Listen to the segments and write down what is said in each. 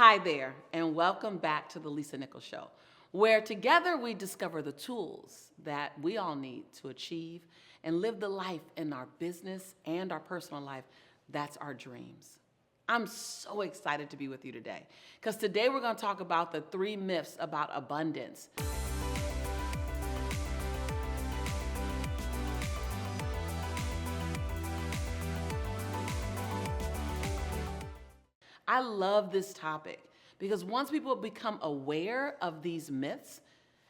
Hi there, and welcome back to the Lisa Nichols Show, where together we discover the tools that we all need to achieve and live the life in our business and our personal life that's our dreams. I'm so excited to be with you today because today we're going to talk about the 3 myths about abundance. I love this topic because once people become aware of these myths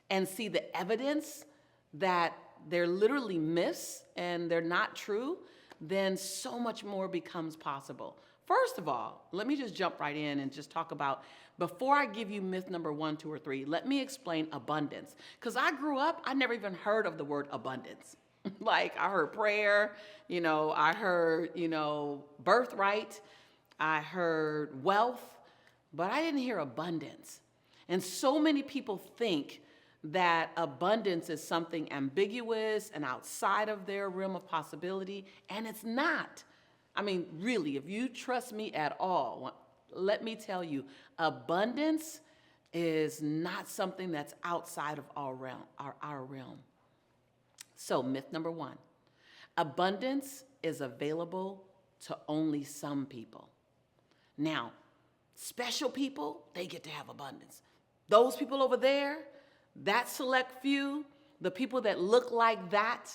and see the evidence that they're literally myths and they're not true, then so much more becomes possible. First of all, let me just jump right in and just talk about, before I give you myth number 1, 2, or 3, let me explain abundance. Because I grew up, I never even heard of the word abundance. Like I heard prayer, I heard, birthright. I heard wealth, but I didn't hear abundance. And so many people think that abundance is something ambiguous and outside of their realm of possibility, and it's not. I mean, really, if you trust me at all, let me tell you, abundance is not something that's outside of our realm. So, myth number 1, abundance is available to only some people. Now, special people, they get to have abundance. Those people over there, that select few, the people that look like that,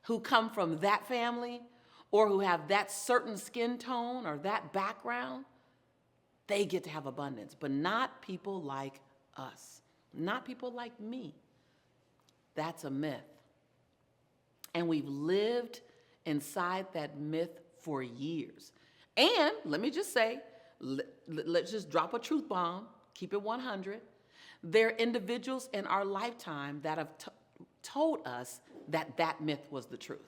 who come from that family, or who have that certain skin tone or that background, they get to have abundance, but not people like us, not people like me. That's a myth. And we've lived inside that myth for years. And let me just say, let's just drop a truth bomb, keep it 100. There are individuals in our lifetime that have told us that that myth was the truth.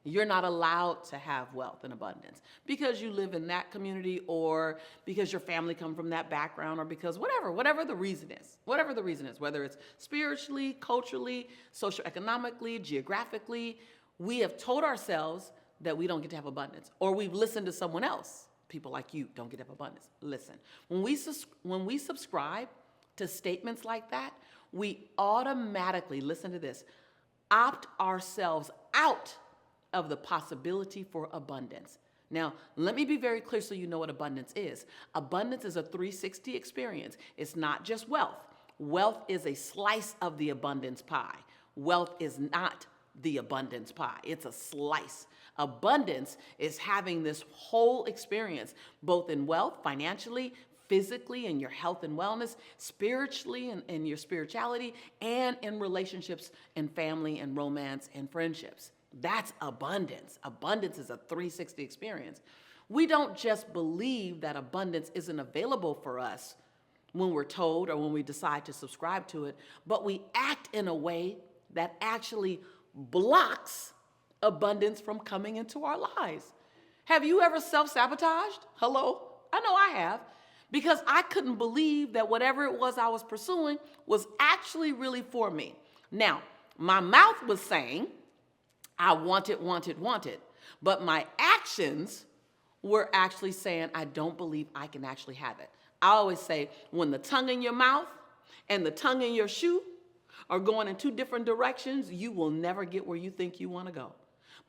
You're not allowed to have wealth and abundance because you live in that community, or because your family come from that background, or because whatever the reason is, whether it's spiritually, culturally, socioeconomically, geographically, we have told ourselves that we don't get to have abundance, or we've listened to someone else. People like you don't get to have abundance. Listen, when we subscribe to statements like that, we automatically, listen to this, opt ourselves out of the possibility for abundance. Now, let me be very clear so you know what abundance is. Abundance is a 360 experience. It's not just wealth. Wealth is a slice of the abundance pie. Wealth is not the abundance pie. It's a slice. Abundance is having this whole experience, both in wealth, financially, physically, in your health and wellness, spiritually, and in your spirituality, and in relationships and family and romance and friendships. That's abundance. Abundance is a 360 experience. We don't just believe that abundance isn't available for us when we're told or when we decide to subscribe to it, but we act in a way that actually blocks abundance from coming into our lives. Have you ever self-sabotaged? Hello? I know I have, because I couldn't believe that whatever it was I was pursuing was actually really for me. Now, my mouth was saying, I want it, but my actions were actually saying, I don't believe I can actually have it. I always say, when the tongue in your mouth and the tongue in your shoe are going in 2 different directions, you will never get where you think you want to go.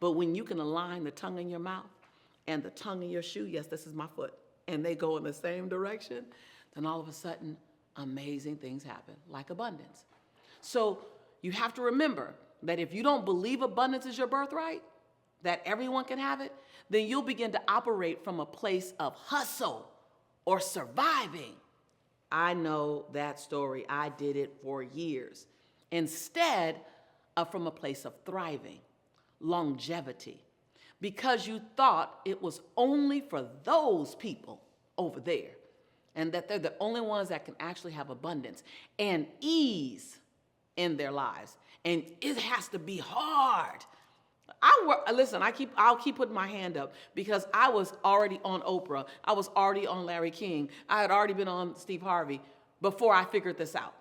But when you can align the tongue in your mouth and the tongue in your shoe, yes, this is my foot, and they go in the same direction, then all of a sudden, amazing things happen, like abundance. So you have to remember that if you don't believe abundance is your birthright, that everyone can have it, then you'll begin to operate from a place of hustle or surviving. I know that story. I did it for years. Instead of from a place of thriving, longevity, because you thought it was only for those people over there, and that they're the only ones that can actually have abundance and ease in their lives. And it has to be hard. I'll keep putting my hand up, because I was already on Oprah. I was already on Larry King. I had already been on Steve Harvey before I figured this out.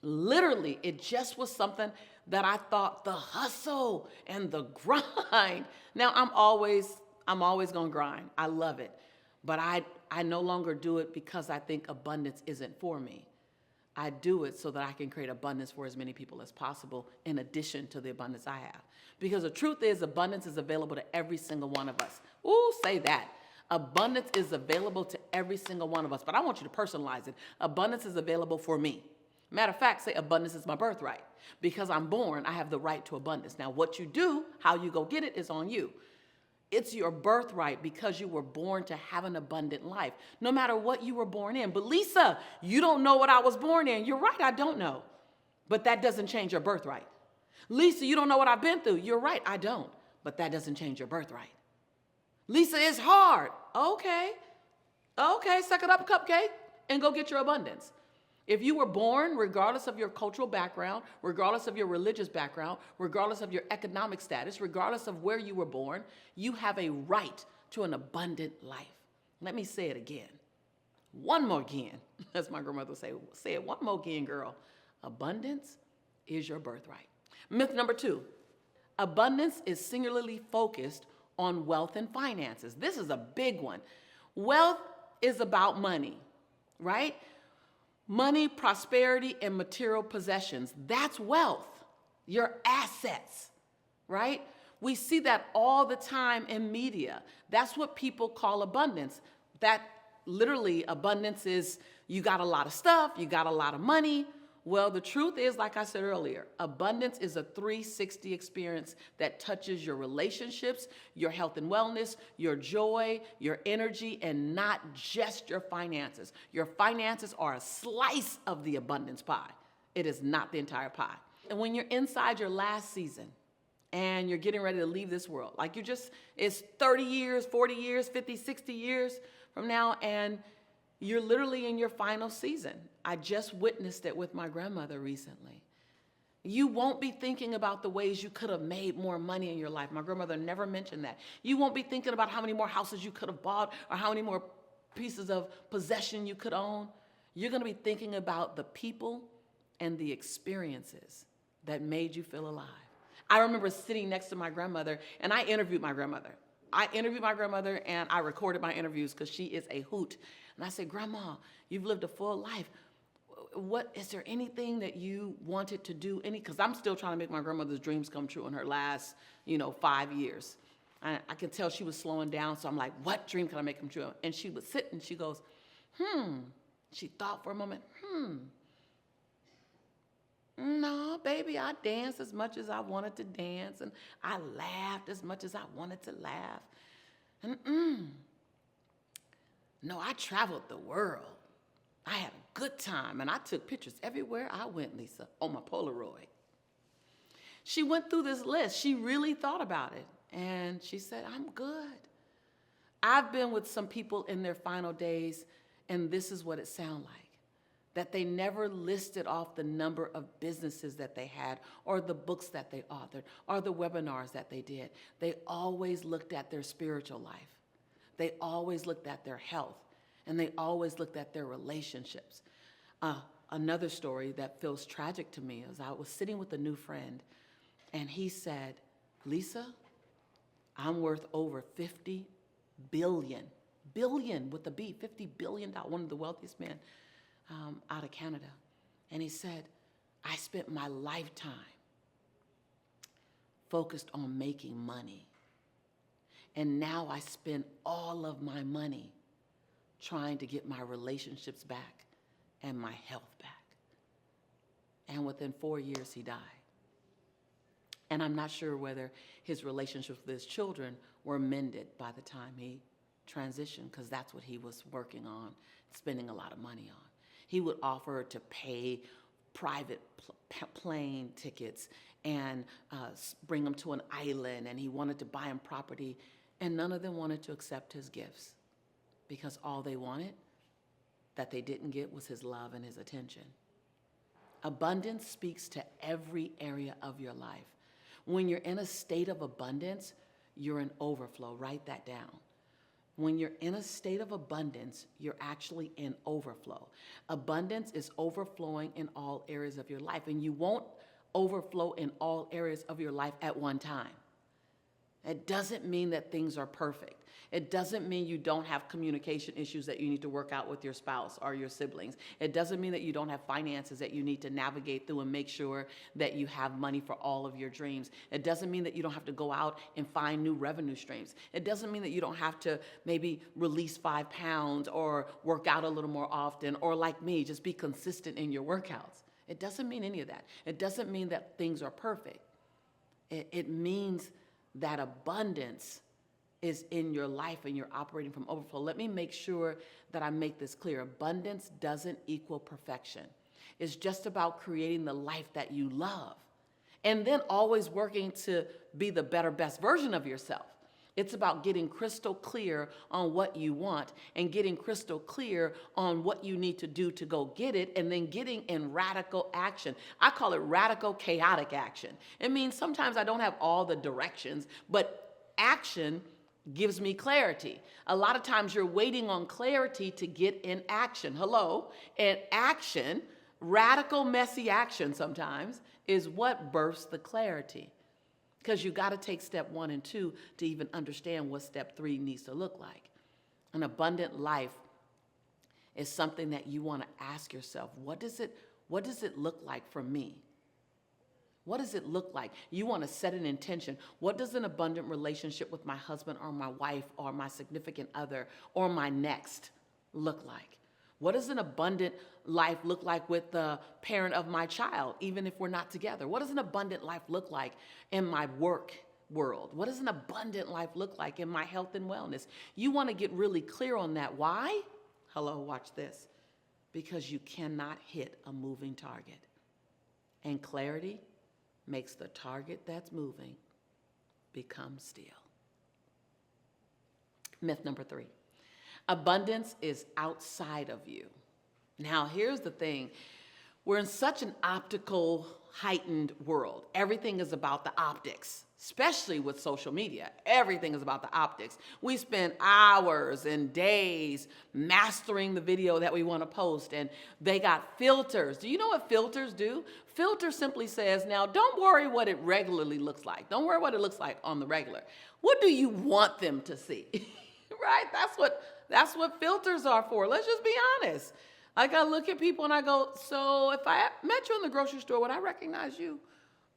Literally, it just was something that I thought, the hustle and the grind. Now I'm always going to grind. I love it. But I no longer do it because I think abundance isn't for me. I do it so that I can create abundance for as many people as possible in addition to the abundance I have. Because the truth is, abundance is available to every single one of us. Ooh, say that. Abundance is available to every single one of us. But I want you to personalize it. Abundance is available for me. Matter of fact, say abundance is my birthright. Because I'm born, I have the right to abundance. Now, what you do, how you go get it, is on you. It's your birthright because you were born to have an abundant life, no matter what you were born in. But Lisa, you don't know what I was born in. You're right, I don't know. But that doesn't change your birthright. Lisa, you don't know what I've been through. You're right, I don't. But that doesn't change your birthright. Lisa, it's hard. Okay, suck it up, cupcake, and go get your abundance. If you were born, regardless of your cultural background, regardless of your religious background, regardless of your economic status, regardless of where you were born, you have a right to an abundant life. Let me say it again. One more again. As my grandmother would say it one more again, girl. Abundance is your birthright. Myth number 2. Abundance is singularly focused on wealth and finances. This is a big one. Wealth is about money, right? Money, prosperity, and material possessions. That's wealth. Your assets, right? We see that all the time in media. That's what people call abundance. That literally abundance is you got a lot of stuff, you got a lot of money. Well, the truth is, like I said earlier, abundance is a 360 experience that touches your relationships, your health and wellness, your joy, your energy, and not just your finances. Your finances are a slice of the abundance pie. It is not the entire pie. And when you're inside your last season and you're getting ready to leave this world, like it's 30 years, 40 years, 50, 60 years from now, and you're literally in your final season. I just witnessed it with my grandmother recently. You won't be thinking about the ways you could have made more money in your life. My grandmother never mentioned that. You won't be thinking about how many more houses you could have bought or how many more pieces of possession you could own. You're going to be thinking about the people and the experiences that made you feel alive. I remember sitting next to my grandmother, and I interviewed my grandmother. And I recorded my interviews because she is a hoot. And I said, Grandma, you've lived a full life. Is there anything that you wanted to do? Because I'm still trying to make my grandmother's dreams come true in her last, 5 years. I can tell she was slowing down. So I'm like, what dream can I make come true? And she would sit and she goes, She thought for a moment, No, baby, I danced as much as I wanted to dance. And I laughed as much as I wanted to laugh. And no, I traveled the world. I had a good time, and I took pictures everywhere I went, Lisa, on my Polaroid. She went through this list. She really thought about it, and she said, I'm good. I've been with some people in their final days, and this is what it sounded like, that they never listed off the number of businesses that they had or the books that they authored or the webinars that they did. They always looked at their spiritual life. They always looked at their health, and they always looked at their relationships. Another story that feels tragic to me is I was sitting with a new friend, and he said, Lisa, I'm worth over $50 billion with a B, $50 billion, one of the wealthiest men out of Canada. And he said, I spent my lifetime focused on making money. And now I spend all of my money trying to get my relationships back and my health back. And within 4 years, he died. And I'm not sure whether his relationships with his children were mended by the time he transitioned, because that's what he was working on, spending a lot of money on. He would offer to pay private plane tickets and bring them to an island, and he wanted to buy him property. And none of them wanted to accept his gifts because all they wanted that they didn't get was his love and his attention. Abundance speaks to every area of your life. When you're in a state of abundance, you're in overflow. Write that down. When you're in a state of abundance, you're actually in overflow. Abundance is overflowing in all areas of your life, and you won't overflow in all areas of your life at one time. It doesn't mean that things are perfect. It doesn't mean you don't have communication issues that you need to work out with your spouse or your siblings. It doesn't mean that you don't have finances that you need to navigate through and make sure that you have money for all of your dreams. It doesn't mean that you don't have to go out and find new revenue streams. It doesn't mean that you don't have to maybe release 5 pounds or work out a little more often, or like me, just be consistent in your workouts. It doesn't mean any of that. It doesn't mean that things are perfect. It means that abundance is in your life and you're operating from overflow. Let me make sure that I make this clear. Abundance doesn't equal perfection. It's just about creating the life that you love and then always working to be the better, best version of yourself. It's about getting crystal clear on what you want and getting crystal clear on what you need to do to go get it, and then getting in radical action. I call it radical chaotic action. It means sometimes I don't have all the directions, but action gives me clarity. A lot of times you're waiting on clarity to get in action. Hello? And action, radical, messy action sometimes, is what births the clarity. Because you got to take step 1 and 2 to even understand what step 3 needs to look like. An abundant life is something that you want to ask yourself, what does it look like for me? What does it look like? You want to set an intention. What does an abundant relationship with my husband or my wife or my significant other or my next look like? What does an abundant life look like with the parent of my child, even if we're not together? What does an abundant life look like in my work world? What does an abundant life look like in my health and wellness? You want to get really clear on that. Why? Hello, watch this. Because you cannot hit a moving target. And clarity makes the target that's moving become still. Myth number 3. Abundance is outside of you. Now, here's the thing. We're in such an optical, heightened world. Everything is about the optics, especially with social media. Everything is about the optics. We spend hours and days mastering the video that we want to post, and they got filters. Do you know what filters do? Filter simply says, now, don't worry what it regularly looks like. Don't worry what it looks like on the regular. What do you want them to see? Right? That's what filters are for. Let's just be honest. Like, I look at people and I go, so if I met you in the grocery store, would I recognize you?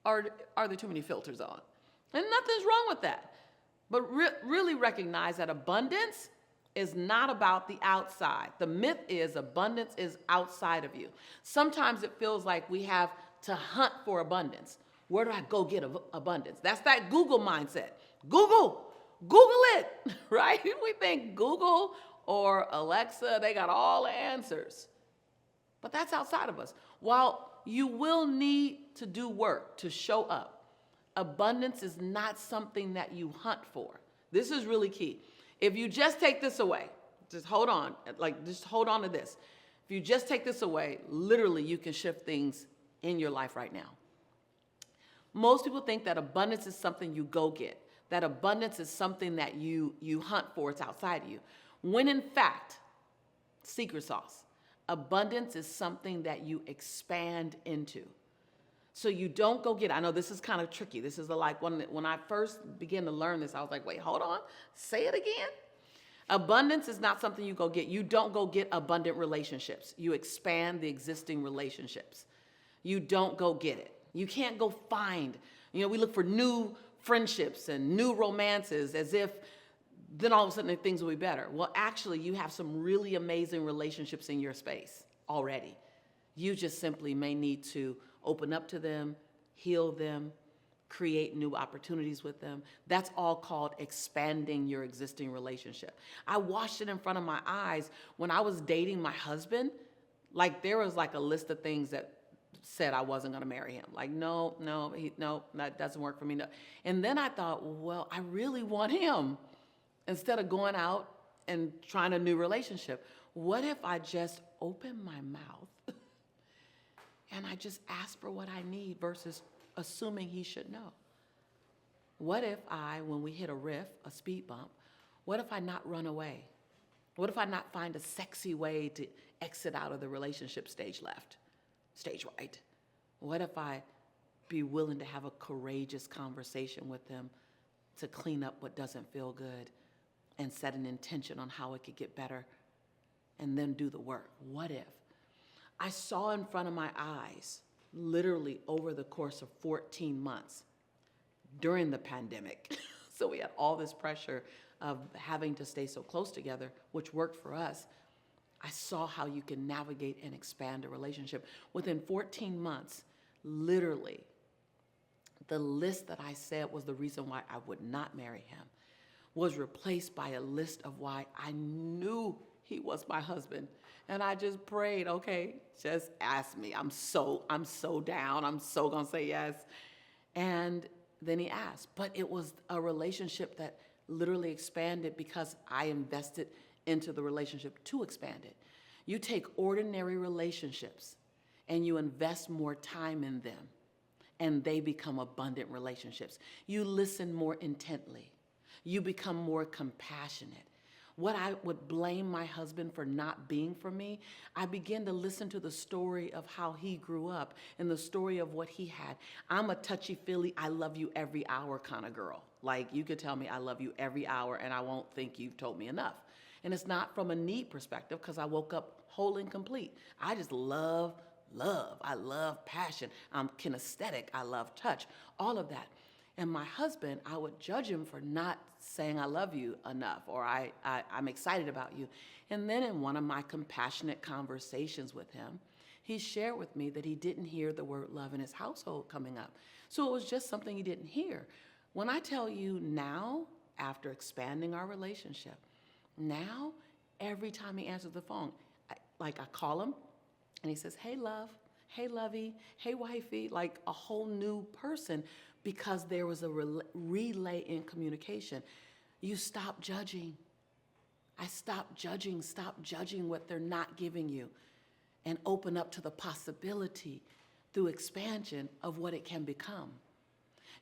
Or are there too many filters on? And nothing's wrong with that. But really recognize that abundance is not about the outside. The myth is abundance is outside of you. Sometimes it feels like we have to hunt for abundance. Where do I go get abundance? That's that Google mindset. Google it, right? We think Google or Alexa, they got all the answers. But that's outside of us. While you will need to do work to show up, abundance is not something that you hunt for. This is really key. If you just take this away, just hold on to this. If you just take this away, literally you can shift things in your life right now. Most people think that abundance is something you go get, that abundance is something that you hunt for, it's outside of you. When in fact, secret sauce, abundance is something that you expand into. So you don't go get it. I know this is kind of tricky. This is when I first began to learn this, I was like, wait, hold on, say it again. Abundance is not something you go get. You don't go get abundant relationships. You expand the existing relationships. You don't go get it. You can't go find, we look for new friendships and new romances as if then all of a sudden things will be better. Well, actually, you have some really amazing relationships in your space already. You just simply may need to open up to them, heal them, create new opportunities with them. That's all called expanding your existing relationship. I watched it in front of my eyes when I was dating my husband. Like, there was like a list of things that said I wasn't going to marry him. Like, no, that doesn't work for me. No. And then I thought, well, I really want him. Instead of going out and trying a new relationship, what if I just open my mouth and I just ask for what I need versus assuming he should know? What if when we hit a speed bump, what if I not run away? What if I not find a sexy way to exit out of the relationship stage left, stage right? What if I be willing to have a courageous conversation with him to clean up what doesn't feel good and set an intention on how it could get better and then do the work. What if? I saw in front of my eyes, literally over the course of 14 months during the pandemic. So we had all this pressure of having to stay so close together, which worked for us. I saw how you can navigate and expand a relationship. Within 14 months, literally, the list that I said was the reason why I would not marry him was replaced by a list of why I knew he was my husband. And I just prayed, okay, just ask me. I'm so down. I'm so gonna say yes. And then he asked. But it was a relationship that literally expanded because I invested into the relationship to expand it. You take ordinary relationships and you invest more time in them, and they become abundant relationships. You listen more intently. You become more compassionate. What I would blame my husband for not being for me, I began to listen to the story of how he grew up and the story of what he had. I'm a touchy-feely, I love you every hour kind of girl. Like, you could tell me I love you every hour and I won't think you've told me enough. And it's not from a need perspective because I woke up whole and complete. I just love love. I love passion. I'm kinesthetic. I love touch, all of that. And my husband, I would judge him for not saying I love you enough, or I'm excited about you. And then in one of my compassionate conversations with him, he shared with me that he didn't hear the word love in his household coming up. So it was just something he didn't hear. When I tell you now, after expanding our relationship, now every time he answers the phone, I call him and he says, hey love, hey lovey, hey wifey, like a whole new person, because there was a relay in communication. You stop judging. I stop judging what they're not giving you, and open up to the possibility through expansion of what it can become.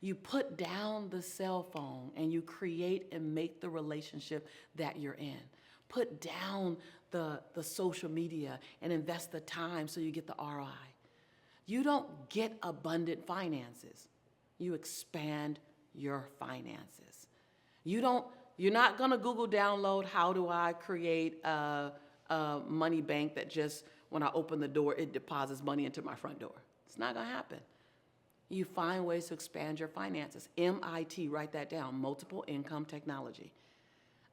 You put down the cell phone and you create and make the relationship that you're in. Put down the social media and invest the time so you get the ROI. You don't get abundant finances. You expand your finances. You're not gonna Google download, how do I create a money bank that just, when I open the door, it deposits money into my front door. It's not gonna happen. You find ways to expand your finances. MIT, write that down, multiple income technology.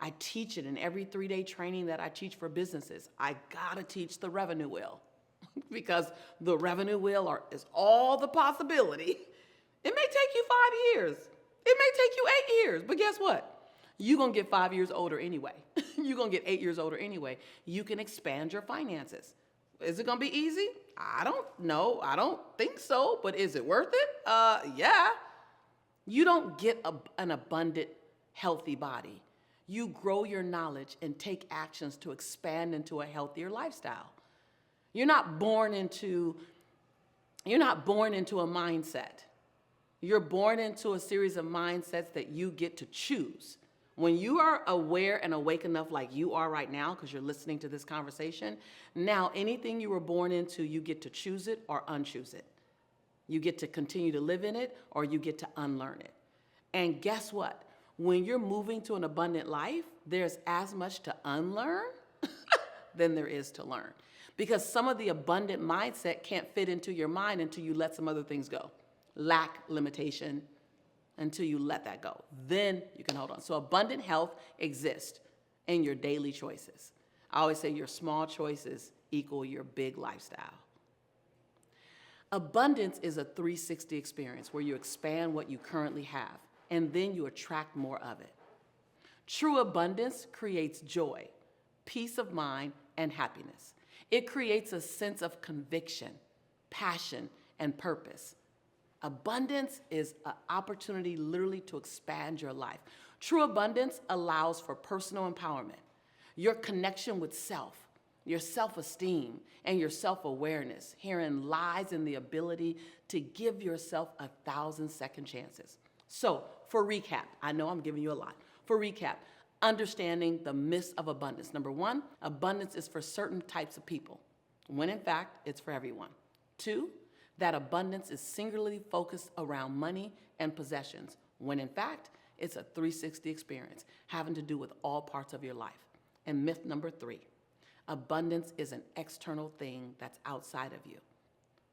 I teach it in every 3-day training that I teach for businesses. I gotta teach the revenue wheel because the revenue wheel is all the possibility. It may take you 5 years. It may take you 8 years, but guess what? You're gonna get 5 years older anyway. You're gonna get 8 years older anyway. You can expand your finances. Is it gonna be easy? I don't know. I don't think so, but is it worth it? Yeah. You don't get an abundant, healthy body. You grow your knowledge and take actions to expand into a healthier lifestyle. You're not born into a mindset. You're born into a series of mindsets that you get to choose. When you are aware and awake enough like you are right now, because you're listening to this conversation, now anything you were born into, you get to choose it or unchoose it. You get to continue to live in it or you get to unlearn it. And guess what? When you're moving to an abundant life, there's as much to unlearn than there is to learn. Because some of the abundant mindset can't fit into your mind until you let some other things go. Lack, limitation, until you let that go. Then you can hold on. So abundant health exists in your daily choices. I always say your small choices equal your big lifestyle. Abundance is a 360 experience where you expand what you currently have, and then you attract more of it. True abundance creates joy, peace of mind, and happiness. It creates a sense of conviction, passion, and purpose. Abundance is an opportunity literally to expand your life. True abundance allows for personal empowerment, your connection with self, your self-esteem, and your self-awareness. Herein lies in the ability to give yourself 1,000 second chances. So for recap, I know I'm giving you a lot. For recap, understanding the myths of abundance. Number 1, abundance is for certain types of people, when in fact, it's for everyone. 2, that abundance is singularly focused around money and possessions, when in fact, It's a 360 experience having to do with all parts of your life. And myth number 3, abundance is an external thing that's outside of you,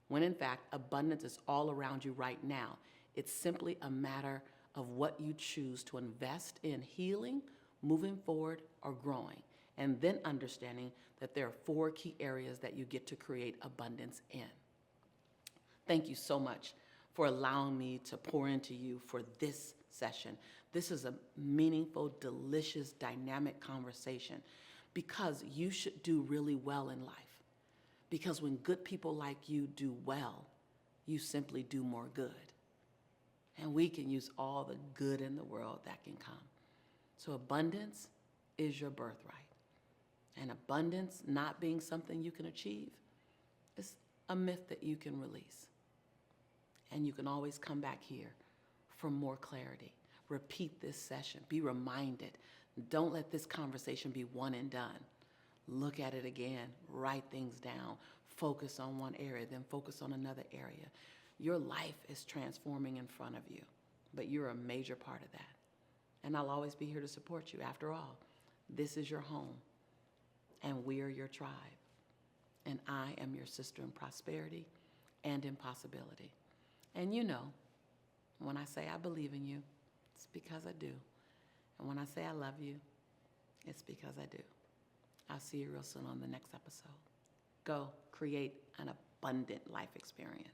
when in fact, abundance is all around you right now. It's simply a matter of what you choose to invest in healing, moving forward, or growing, and then understanding that there are 4 key areas that you get to create abundance in. Thank you so much for allowing me to pour into you for this session. This is a meaningful, delicious, dynamic conversation because you should do really well in life. Because when good people like you do well, you simply do more good. And we can use all the good in the world that can come. So abundance is your birthright. And abundance not being something you can achieve is a myth that you can release. And you can always come back here for more clarity. Repeat this session. Be reminded. Don't let this conversation be one and done. Look at it again. Write things down. Focus on one area, then focus on another area. Your life is transforming in front of you, but you're a major part of that. And I'll always be here to support you. After all, this is your home, and we are your tribe. And I am your sister in prosperity and in possibility. And you know, when I say I believe in you, it's because I do. And when I say I love you, it's because I do. I'll see you real soon on the next episode. Go create an abundant life experience.